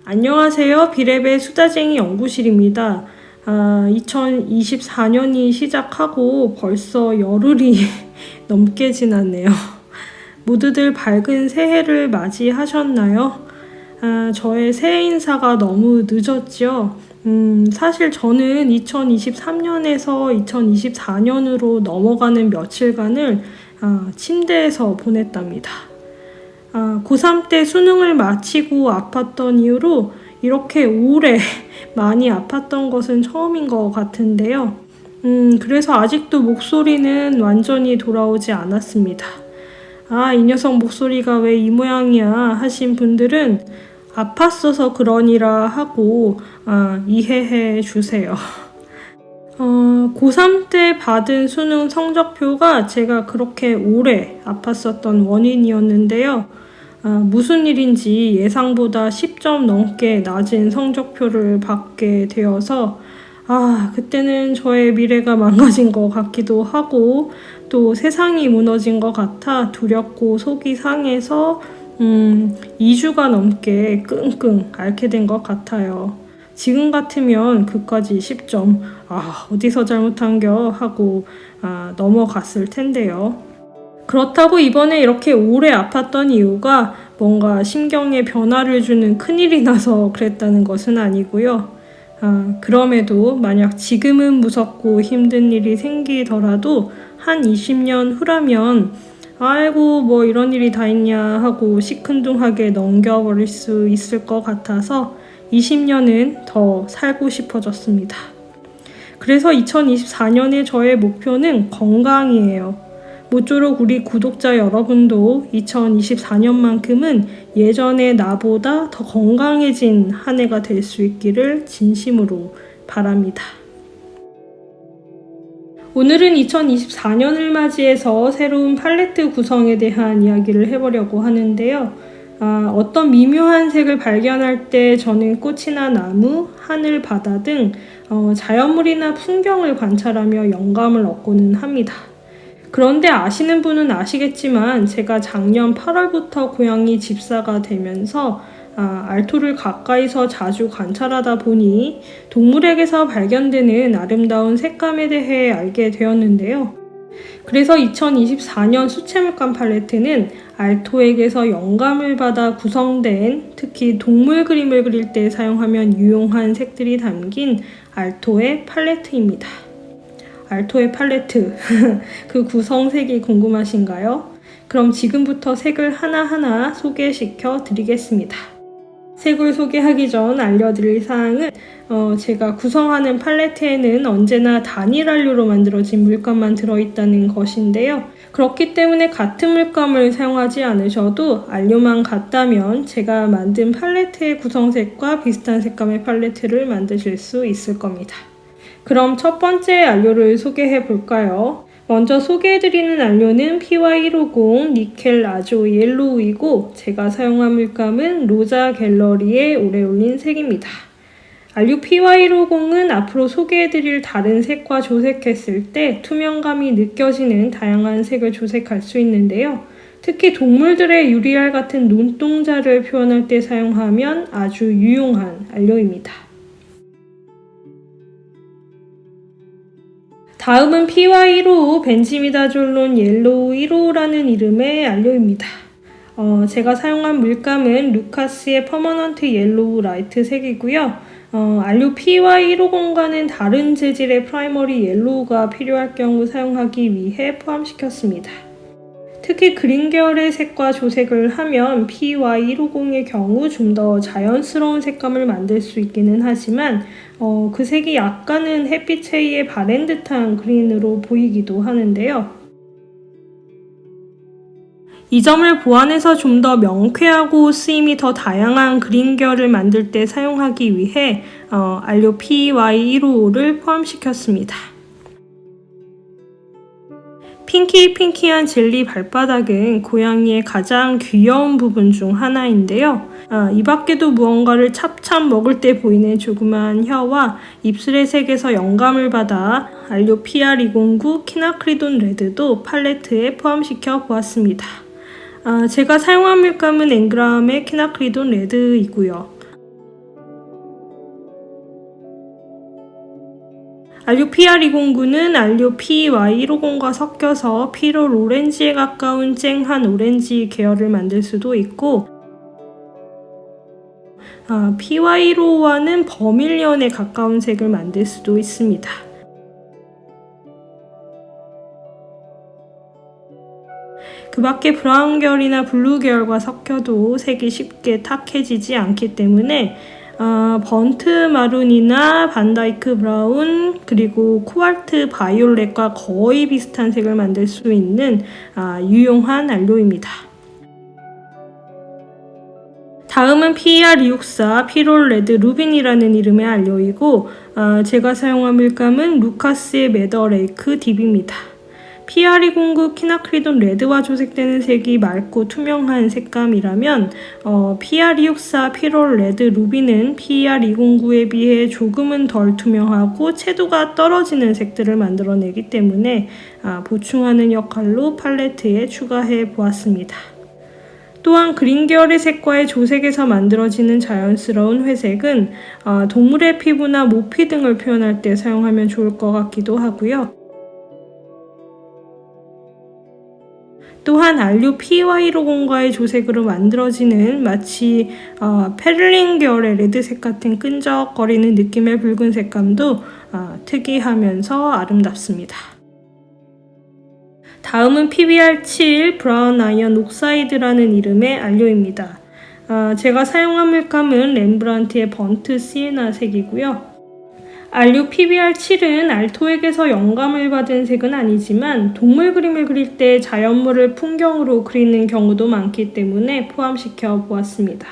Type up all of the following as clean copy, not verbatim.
안녕하세요. 비랩의 수다쟁이 연구실입니다. 2024년이 시작하고 벌써 열흘이 넘게 지났네요. 모두들 밝은 새해를 맞이하셨나요? 저의 새해 인사가 너무 늦었죠. 사실 저는 2023년에서 2024년으로 넘어가는 며칠간을 침대에서 보냈답니다. 고3 때 수능을 마치고 아팠던 이후로 이렇게 오래 많이 아팠던 것은 처음인 것 같은데요. 그래서 아직도 목소리는 완전히 돌아오지 않았습니다. 이 녀석 목소리가 왜 이 모양이야 하신 분들은 아팠어서 그러니라 하고 이해해 주세요. 고3 때 받은 수능 성적표가 제가 그렇게 오래 아팠었던 원인이었는데요. 무슨 일인지 예상보다 10점 넘게 낮은 성적표를 받게 되어서 그때는 저의 미래가 망가진 것 같기도 하고 또 세상이 무너진 것 같아 두렵고 속이 상해서 2주가 넘게 끙끙 앓게 된 것 같아요. 지금 같으면 그까지 10점 어디서 잘못한겨 하고 넘어갔을 텐데요. 그렇다고 이번에 이렇게 오래 아팠던 이유가 뭔가 심경에 변화를 주는 큰일이 나서 그랬다는 것은 아니고요. 그럼에도 만약 지금은 무섭고 힘든 일이 생기더라도 한 20년 후라면 아이고 뭐 이런 일이 다 있냐 하고 시큰둥하게 넘겨버릴 수 있을 것 같아서 20년은 더 살고 싶어졌습니다. 그래서 2024년에 저의 목표는 건강이에요. 모쪼록 우리 구독자 여러분도 2024년만큼은 예전의 나보다 더 건강해진 한 해가 될 수 있기를 진심으로 바랍니다. 오늘은 2024년을 맞이해서 새로운 팔레트 구성에 대한 이야기를 해보려고 하는데요. 어떤 미묘한 색을 발견할 때 저는 꽃이나 나무, 하늘, 바다 등 자연물이나 풍경을 관찰하며 영감을 얻고는 합니다. 그런데 아시는 분은 아시겠지만 제가 작년 8월부터 고양이 집사가 되면서 알토를 가까이서 자주 관찰하다 보니 동물에게서 발견되는 아름다운 색감에 대해 알게 되었는데요. 그래서 2024년 수채물감 팔레트는 알토에게서 영감을 받아 구성된 특히 동물 그림을 그릴 때 사용하면 유용한 색들이 담긴 알토의 팔레트입니다. 알토의 팔레트, 그 구성색이 궁금하신가요? 그럼 지금부터 색을 하나하나 소개시켜 드리겠습니다. 색을 소개하기 전 알려드릴 사항은 제가 구성하는 팔레트에는 언제나 단일 안료로 만들어진 물감만 들어있다는 것인데요. 그렇기 때문에 같은 물감을 사용하지 않으셔도 안료만 같다면 제가 만든 팔레트의 구성색과 비슷한 색감의 팔레트를 만드실 수 있을 겁니다. 그럼 첫 번째 안료를 소개해 볼까요? 먼저 소개해드리는 안료는 PY150 니켈 아조 옐로우이고 제가 사용한 물감은 로자 갤러리의 오레올린 색입니다. 안료 PY150은 앞으로 소개해드릴 다른 색과 조색했을 때 투명감이 느껴지는 다양한 색을 조색할 수 있는데요. 특히 동물들의 유리알 같은 눈동자를 표현할 때 사용하면 아주 유용한 안료입니다. 다음은 PY155 벤지미다졸론 옐로우 1호라는 이름의 안료입니다. 제가 사용한 물감은 루카스의 퍼머넌트 옐로우 라이트 색이고요. 안료 PY150과는 다른 재질의 프라이머리 옐로우가 필요할 경우 사용하기 위해 포함시켰습니다. 특히 그린 계열의 색과 조색을 하면 PY150의 경우 좀 더 자연스러운 색감을 만들 수 있기는 하지만 그 색이 약간은 햇빛에 의해 바랜 듯한 그린으로 보이기도 하는데요. 이 점을 보완해서 좀 더 명쾌하고 쓰임이 더 다양한 그린 계열을 만들 때 사용하기 위해 안료 PY155를 포함시켰습니다. 핑키한 젤리 발바닥은 고양이의 가장 귀여운 부분 중 하나인데요. 이 밖에도 무언가를 찹찹 먹을 때 보이는 조그마한 혀와 입술의 색에서 영감을 받아 안료 PR209 키나크리돈 레드도 팔레트에 포함시켜 보았습니다. 제가 사용한 물감은 앵그람의 키나크리돈 레드이고요. 알료 PR209는 알료 PY150과 섞여서 피롤 오렌지에 가까운 쨍한 오렌지 계열을 만들 수도 있고, PY155와는 버밀리언에 가까운 색을 만들 수도 있습니다. 그 밖에 브라운 계열이나 블루 계열과 섞여도 색이 쉽게 탁해지지 않기 때문에 번트 마룬이나 반다이크 브라운 그리고 코발트 바이올렛과 거의 비슷한 색을 만들 수 있는 유용한 알료입니다. 다음은 PER264 피롤 레드 루빈이라는 이름의 알료이고, 제가 사용한 물감은 루카스의 메더레이크 딥입니다. PR209 키나크리돈 레드와 조색되는 색이 맑고 투명한 색감이라면 PR264 피롤 레드 루비는 PR209에 비해 조금은 덜 투명하고 채도가 떨어지는 색들을 만들어내기 때문에 보충하는 역할로 팔레트에 추가해 보았습니다. 또한 그린 계열의 색과의 조색에서 만들어지는 자연스러운 회색은 동물의 피부나 모피 등을 표현할 때 사용하면 좋을 것 같기도 하고요. 또한 알료 PY150과의 조색으로 만들어지는 마치 페를린 계열의 레드색 같은 끈적거리는 느낌의 붉은 색감도 특이하면서 아름답습니다. 다음은 PBR7 브라운 아이언 옥사이드라는 이름의 알료입니다. 제가 사용한 물감은 렘브란트의 번트 시에나 색이고요. 알료 PBR7은 알토액에서 영감을 받은 색은 아니지만 동물 그림을 그릴 때 자연물을 풍경으로 그리는 경우도 많기 때문에 포함시켜 보았습니다.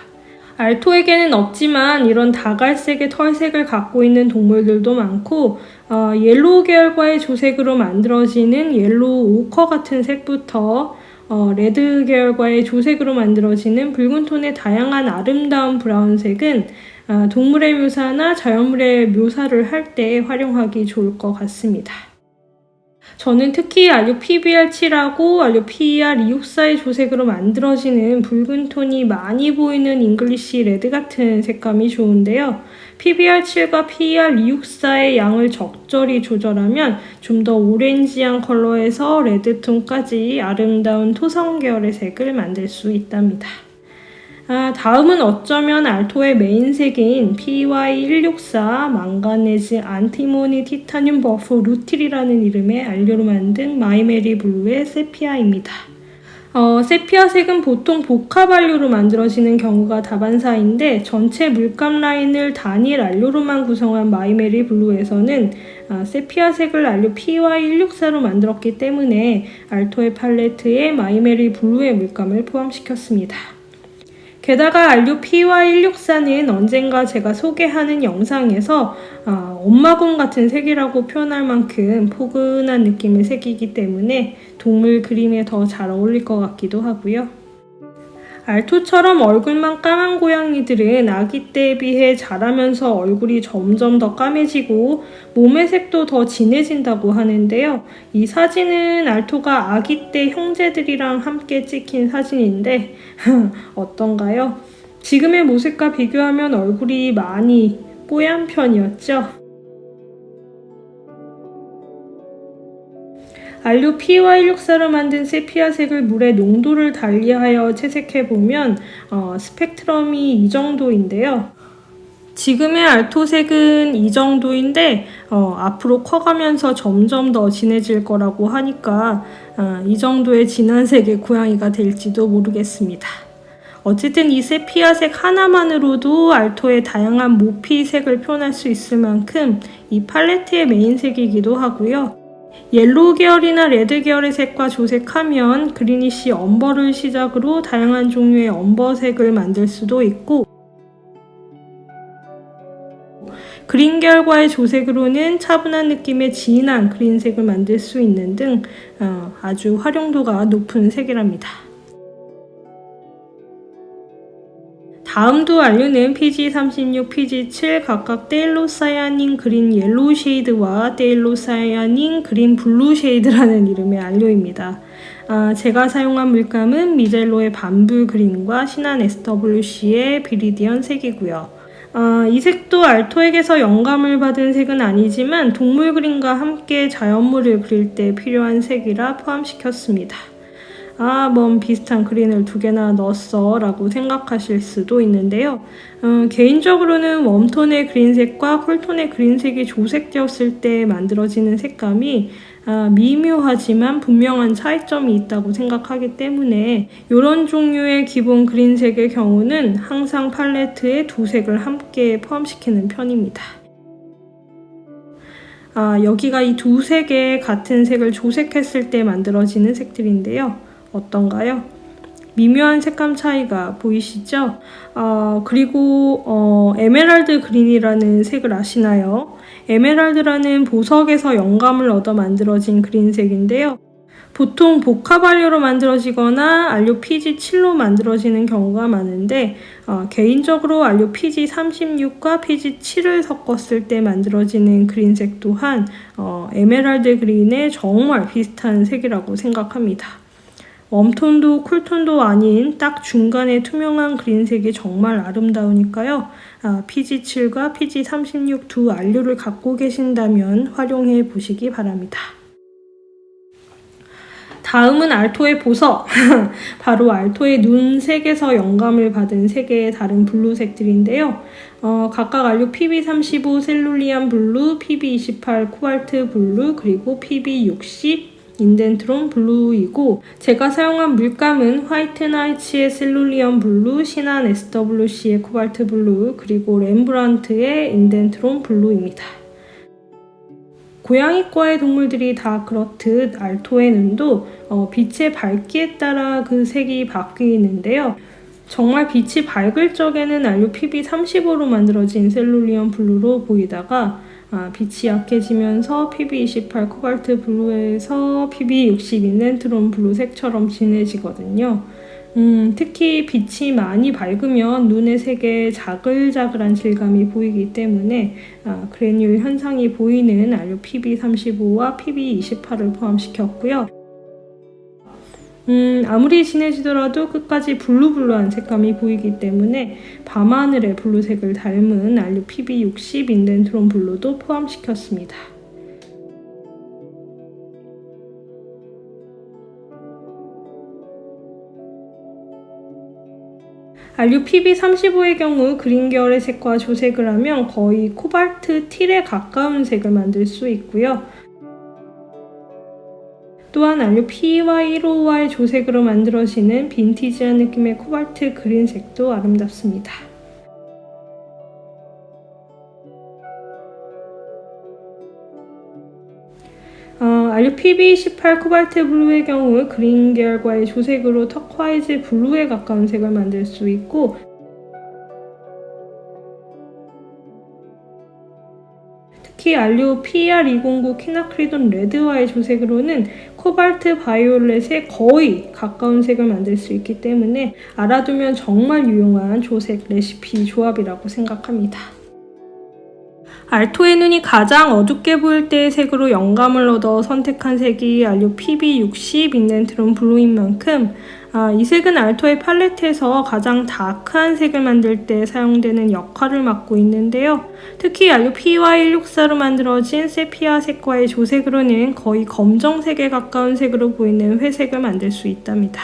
알토액에는 없지만 이런 다갈색의 털색을 갖고 있는 동물들도 많고 옐로우 계열과의 조색으로 만들어지는 옐로우 오커 같은 색부터 레드 계열과의 조색으로 만들어지는 붉은 톤의 다양한 아름다운 브라운색은 동물의 묘사나 자연물의 묘사를 할 때 활용하기 좋을 것 같습니다. 저는 특히 알료 PBR7하고 알료 PER264의 조색으로 만들어지는 붉은 톤이 많이 보이는 잉글리시 레드 같은 색감이 좋은데요. PBR7과 PER264의 양을 적절히 조절하면 좀 더 오렌지한 컬러에서 레드톤까지 아름다운 토성 계열의 색을 만들 수 있답니다. 다음은 어쩌면 알토의 메인색인 PY164 망가네즈 안티모니 티타늄 버프 루틸이라는 이름의 알료로 만든 마이메리 블루의 세피아입니다. 세피아색은 보통 복합 알료로 만들어지는 경우가 다반사인데 전체 물감 라인을 단일 알료로만 구성한 마이메리 블루에서는 세피아색을 알료 PY164로 만들었기 때문에 알토의 팔레트에 마이메리 블루의 물감을 포함시켰습니다. 게다가 알료 PY164는 언젠가 제가 소개하는 영상에서 엄마곰 같은 색이라고 표현할 만큼 포근한 느낌의 색이기 때문에 동물 그림에 더 잘 어울릴 것 같기도 하고요. 알토처럼 얼굴만 까만 고양이들은 아기 때에 비해 자라면서 얼굴이 점점 더 까매지고 몸의 색도 더 진해진다고 하는데요. 이 사진은 알토가 아기 때 형제들이랑 함께 찍힌 사진인데 어떤가요? 지금의 모습과 비교하면 얼굴이 많이 뽀얀 편이었죠? 알료 PY164로 만든 세피아색을 물의 농도를 달리하여 채색해보면 스펙트럼이 이 정도인데요. 지금의 알토색은 이 정도인데 앞으로 커가면서 점점 더 진해질 거라고 하니까 이 정도의 진한 색의 고양이가 될지도 모르겠습니다. 어쨌든 이 세피아색 하나만으로도 알토의 다양한 모피색을 표현할 수 있을 만큼 이 팔레트의 메인색이기도 하고요. 옐로우 계열이나 레드 계열의 색과 조색하면 그리니쉬 엄버를 시작으로 다양한 종류의 엄버색을 만들 수도 있고 그린 계열과의 조색으로는 차분한 느낌의 진한 그린색을 만들 수 있는 등 아주 활용도가 높은 색이랍니다. 다음 두 알료는 PG36, PG7 각각 데일로 사이아닌 그린 옐로우 쉐이드와 데일로 사이아닌 그린 블루 쉐이드라는 이름의 알료입니다. 제가 사용한 물감은 미젤로의 반불 그린과 신한 SWC의 비리디언 색이고요. 이 색도 알토액에서 영감을 받은 색은 아니지만 동물 그림과 함께 자연물을 그릴 때 필요한 색이라 포함시켰습니다. 뭔 비슷한 그린을 2개나 넣었어 라고 생각하실 수도 있는데요. 개인적으로는 웜톤의 그린색과 쿨톤의 그린색이 조색되었을 때 만들어지는 색감이 미묘하지만 분명한 차이점이 있다고 생각하기 때문에 이런 종류의 기본 그린색의 경우는 항상 팔레트에 2색을 함께 포함시키는 편입니다. 여기가 이 2색의 같은 색을 조색했을 때 만들어지는 색들인데요. 어떤가요? 미묘한 색감 차이가 보이시죠? 그리고 에메랄드 그린이라는 색을 아시나요? 에메랄드라는 보석에서 영감을 얻어 만들어진 그린색인데요. 보통 복합안료로 만들어지거나 안료 PG7로 만들어지는 경우가 많은데 개인적으로 안료 PG36과 PG7을 섞었을 때 만들어지는 그린색 또한 에메랄드 그린에 정말 비슷한 색이라고 생각합니다. 웜톤도 쿨톤도 아닌 딱 중간에 투명한 그린색이 정말 아름다우니까요. PG7과 PG36 두 안료를 갖고 계신다면 활용해 보시기 바랍니다. 다음은 알토의 보석! 바로 알토의 눈색에서 영감을 받은 3개의 다른 블루색들인데요. 각각 안료 PB35 셀룰리안 블루, PB28 코발트 블루, 그리고 PB60 인덴트론 블루이고 제가 사용한 물감은 화이트 나이츠의 셀룰리언 블루, 신한 SWC의 코발트 블루, 그리고 렘브란트의 인덴트론 블루입니다. 고양이과의 동물들이 다 그렇듯 알토의 눈도 빛의 밝기에 따라 그 색이 바뀌는데요. 정말 빛이 밝을 적에는 안료 PB35로 만들어진 셀룰리언 블루로 보이다가 빛이 약해지면서 PB28 코발트 블루에서 PB60 인덴트론 블루색처럼 진해지거든요. 특히 빛이 많이 밝으면 눈의 색에 자글자글한 질감이 보이기 때문에 그래뉼 현상이 보이는 안료 PB35와 PB28을 포함시켰고요. 아무리 진해지더라도 끝까지 블루블루한 색감이 보이기 때문에 밤하늘의 블루색을 닮은 안료 PB60 인덴트론 블루도 포함시켰습니다. 안료 PB35의 경우 그린 계열의 색과 조색을 하면 거의 코발트 틸에 가까운 색을 만들 수 있고요. 또한 안료 PY15의 조색으로 만들어지는 빈티지한 느낌의 코발트 그린색도 아름답습니다. 안료 PB18 코발트 블루의 경우 그린 계열과의 조색으로 터콰이즈 블루에 가까운 색을 만들 수 있고 특히 안료 PER209 키나크리돈 레드와의 조색으로는 코발트 바이올렛에 거의 가까운 색을 만들 수 있기 때문에 알아두면 정말 유용한 조색 레시피 조합이라고 생각합니다. 알토의 눈이 가장 어둡게 보일 때의 색으로 영감을 얻어 선택한 색이 안료 PB60 인덴트론 블루인 만큼 이 색은 알토의 팔레트에서 가장 다크한 색을 만들 때 사용되는 역할을 맡고 있는데요. 특히 안료 PY164로 만들어진 세피아 색과의 조색으로는 거의 검정색에 가까운 색으로 보이는 회색을 만들 수 있답니다.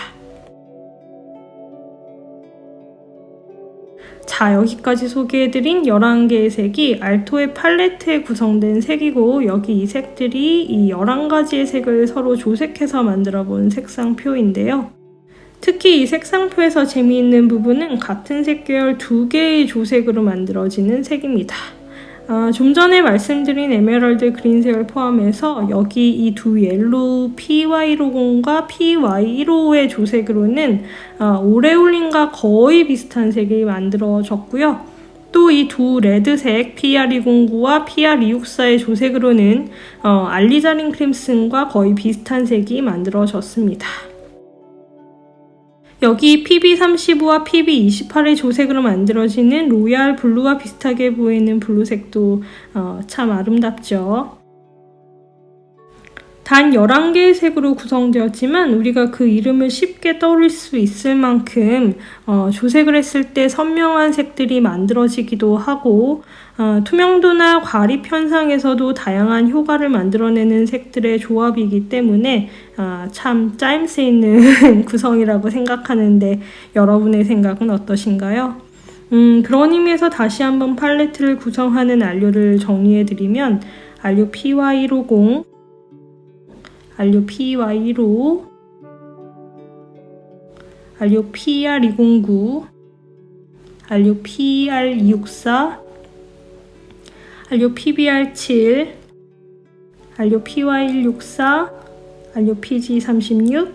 자, 여기까지 소개해드린 11개의 색이 알토의 팔레트에 구성된 색이고 여기 이 색들이 이 11가지의 색을 서로 조색해서 만들어본 색상표인데요. 특히 이 색상표에서 재미있는 부분은 같은 색 계열 2개의 조색으로 만들어지는 색입니다. 좀 전에 말씀드린 에메랄드 그린색을 포함해서 여기 이 두 옐로우 PY150과 PY155의 조색으로는 오레올린과 거의 비슷한 색이 만들어졌고요. 또 이 두 레드색 PR209와 PR264의 조색으로는 알리자린 크림슨과 거의 비슷한 색이 만들어졌습니다. 여기 PB35와 PB28의 조색으로 만들어지는 로얄 블루와 비슷하게 보이는 블루색도 참 아름답죠. 단 11개의 색으로 구성되었지만 우리가 그 이름을 쉽게 떠올릴 수 있을 만큼 조색을 했을 때 선명한 색들이 만들어지기도 하고 투명도나 과립 현상에서도 다양한 효과를 만들어내는 색들의 조합이기 때문에 참 짜임새 있는 구성이라고 생각하는데 여러분의 생각은 어떠신가요? 그런 의미에서 다시 한번 팔레트를 구성하는 안료를 정리해드리면 안료 PY150, 안료 PY155, 안료 PR209, 안료 PR264, 안료 PBR7, 안료 PY164, 안료 PG36,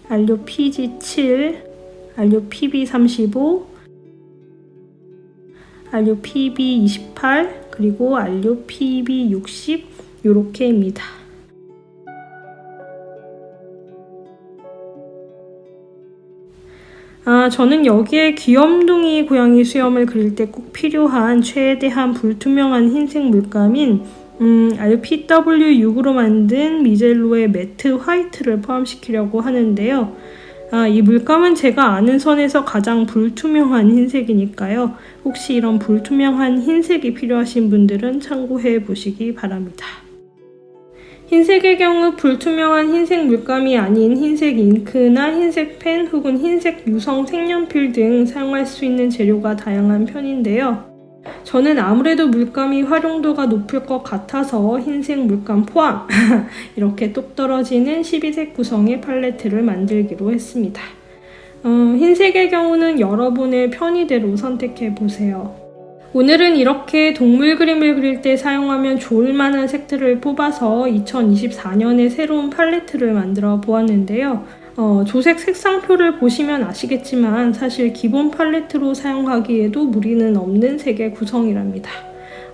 안료 PG7, 안료 PB35, 안료 PB28, 그리고 안료 PB60 요렇게입니다. 저는 여기에 귀염둥이 고양이 수염을 그릴 때 꼭 필요한 최대한 불투명한 흰색 물감인 RPW6으로 만든 미젤로의 매트 화이트를 포함시키려고 하는데요. 이 물감은 제가 아는 선에서 가장 불투명한 흰색이니까요. 혹시 이런 불투명한 흰색이 필요하신 분들은 참고해 보시기 바랍니다. 흰색의 경우 불투명한 흰색 물감이 아닌 흰색 잉크나 흰색 펜 혹은 흰색 유성 색연필 등 사용할 수 있는 재료가 다양한 편인데요. 저는 아무래도 물감이 활용도가 높을 것 같아서 흰색 물감 포함 이렇게 똑 떨어지는 12색 구성의 팔레트를 만들기로 했습니다. 흰색의 경우는 여러분의 편의대로 선택해 보세요. 오늘은 이렇게 동물 그림을 그릴 때 사용하면 좋을 만한 색들을 뽑아서 2024년에 새로운 팔레트를 만들어 보았는데요. 조색 색상표를 보시면 아시겠지만 사실 기본 팔레트로 사용하기에도 무리는 없는 색의 구성이랍니다.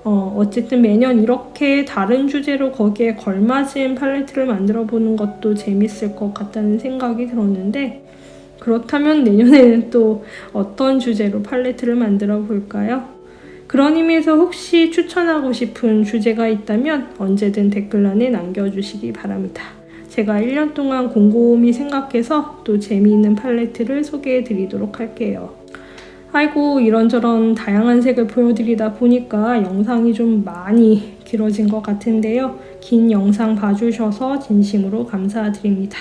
어쨌든 매년 이렇게 다른 주제로 거기에 걸맞은 팔레트를 만들어 보는 것도 재밌을 것 같다는 생각이 들었는데 그렇다면 내년에는 또 어떤 주제로 팔레트를 만들어 볼까요? 그런 의미에서 혹시 추천하고 싶은 주제가 있다면 언제든 댓글란에 남겨주시기 바랍니다. 제가 1년 동안 곰곰이 생각해서 또 재미있는 팔레트를 소개해 드리도록 할게요. 아이고 이런저런 다양한 색을 보여드리다 보니까 영상이 좀 많이 길어진 것 같은데요. 긴 영상 봐주셔서 진심으로 감사드립니다.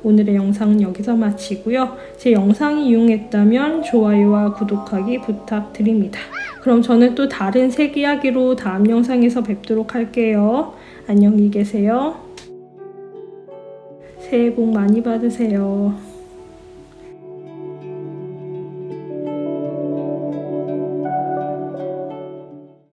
오늘의 영상은 여기서 마치고요. 제 영상이 유용했다면 좋아요와 구독하기 부탁드립니다. 그럼 저는 또 다른 색 이야기로 다음 영상에서 뵙도록 할게요. 안녕히 계세요. 새해 복 많이 받으세요.